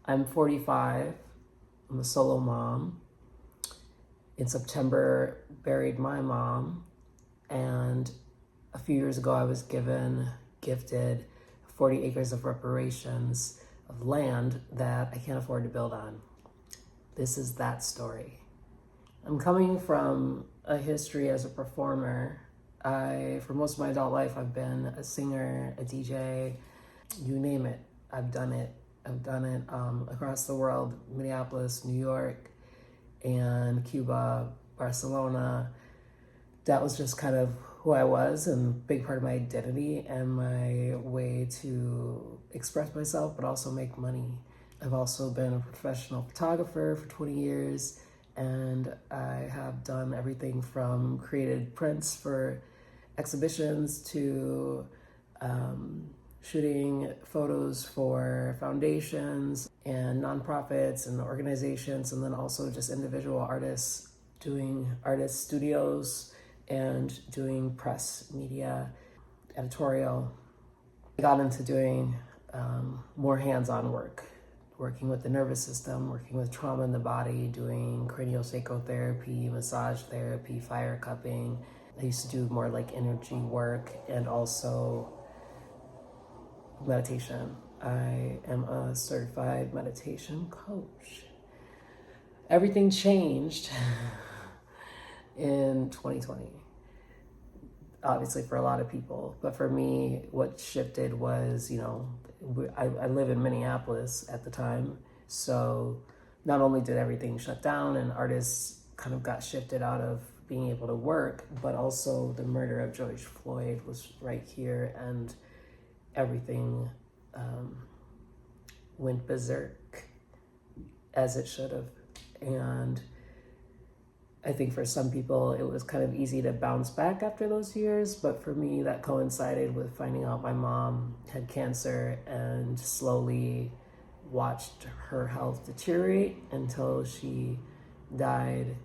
I'm 45. I'm a solo mom. In September, buried my mom. And a few years ago, I was gifted 40 acres of reparations of land that I can't afford to build on. This is that story. I'm coming from a history as a performer. For most of my adult life, I've been a singer, a DJ, you name it. I've done it. I've done it across the world, Minneapolis, New York, and Cuba, Barcelona. That was just kind of who I was and a big part of my identity and my way to express myself, but also make money. I've also been a professional photographer for 20 years, and I have done everything from created prints for exhibitions to shooting photos for foundations and nonprofits and organizations, and then also just individual artists, doing artist studios and doing press, media, editorial. I got into doing more hands-on work, working with the nervous system, working with trauma in the body, doing craniosacral therapy, massage therapy, fire cupping. I used to do more like energy work and also meditation. I am a certified meditation coach. Everything changed in 2020. Obviously for a lot of people, but for me, what shifted was, I live in Minneapolis at the time. So not only did everything shut down and artists kind of got shifted out of being able to work, but also the murder of George Floyd was right here, and everything went berserk as it should have. And I think for some people it was kind of easy to bounce back after those years, but for me that coincided with finding out my mom had cancer and slowly watched her health deteriorate until she died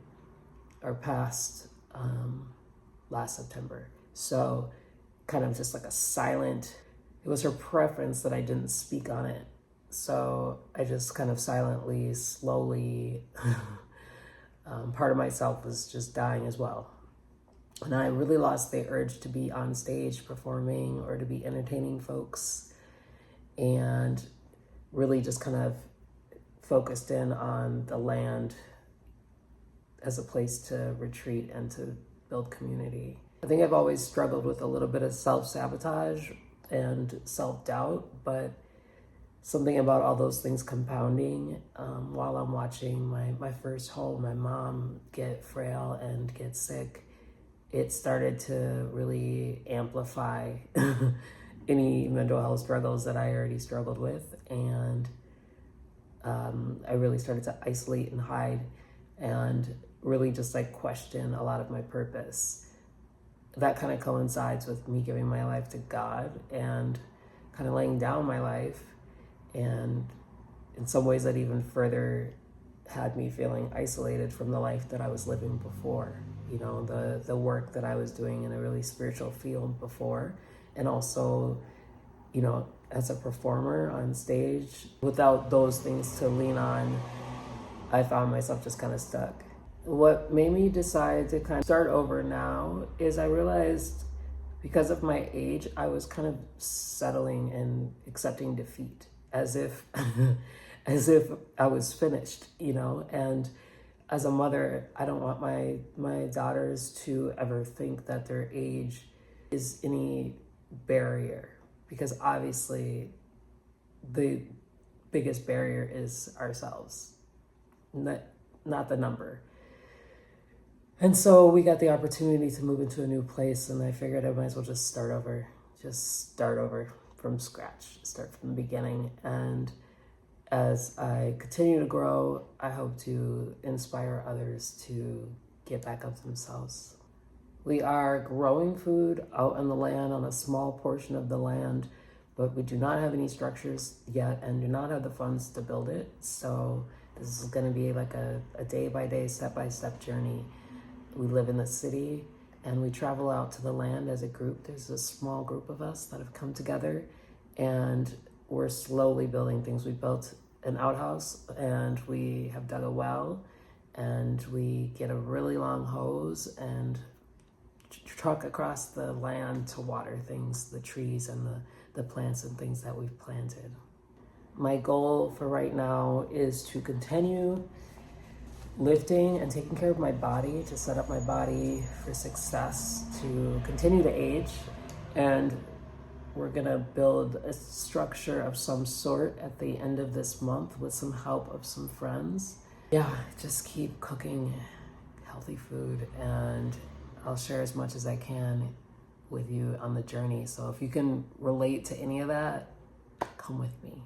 or passed last September. So kind of just like a silent, it was her preference that I didn't speak on it. So I just kind of silently, slowly, part of myself was just dying as well. And I really lost the urge to be on stage performing or to be entertaining folks, and really just kind of focused in on the land as a place to retreat and to build community. I think I've always struggled with a little bit of self-sabotage and self-doubt, but something about all those things compounding while I'm watching my first home, my mom, get frail and get sick, it started to really amplify any mental health struggles that I already struggled with. And I really started to isolate and hide and really just like question a lot of my purpose. That kind of coincides with me giving my life to God and kind of laying down my life. And in some ways that even further had me feeling isolated from the life that I was living before, the work that I was doing in a really spiritual field before. And also, as a performer on stage, without those things to lean on, I found myself just kind of stuck. What made me decide to kind of start over now is I realized because of my age, I was kind of settling and accepting defeat as if as if I was finished, and as a mother, I don't want my daughters to ever think that their age is any barrier, because obviously the biggest barrier is ourselves, not the number. And so we got the opportunity to move into a new place, and I figured I might as well just start over from scratch, start from the beginning. And as I continue to grow, I hope to inspire others to get back up themselves. We are growing food out on the land, on a small portion of the land, but we do not have any structures yet and do not have the funds to build it. So this is going to be like a day-by-day, step-by-step journey. We live in the city and we travel out to the land as a group. There's a small group of us that have come together, and we're slowly building things. We built an outhouse, and we have dug a well, and we get a really long hose and truck across the land to water things, the trees and the plants and things that we've planted. My goal for right now is to continue lifting and taking care of my body, to set up my body for success, to continue to age. And we're gonna build a structure of some sort at the end of this month with some help of some friends. Yeah, just keep cooking healthy food, and I'll share as much as I can with you on the journey. So if you can relate to any of that, come with me.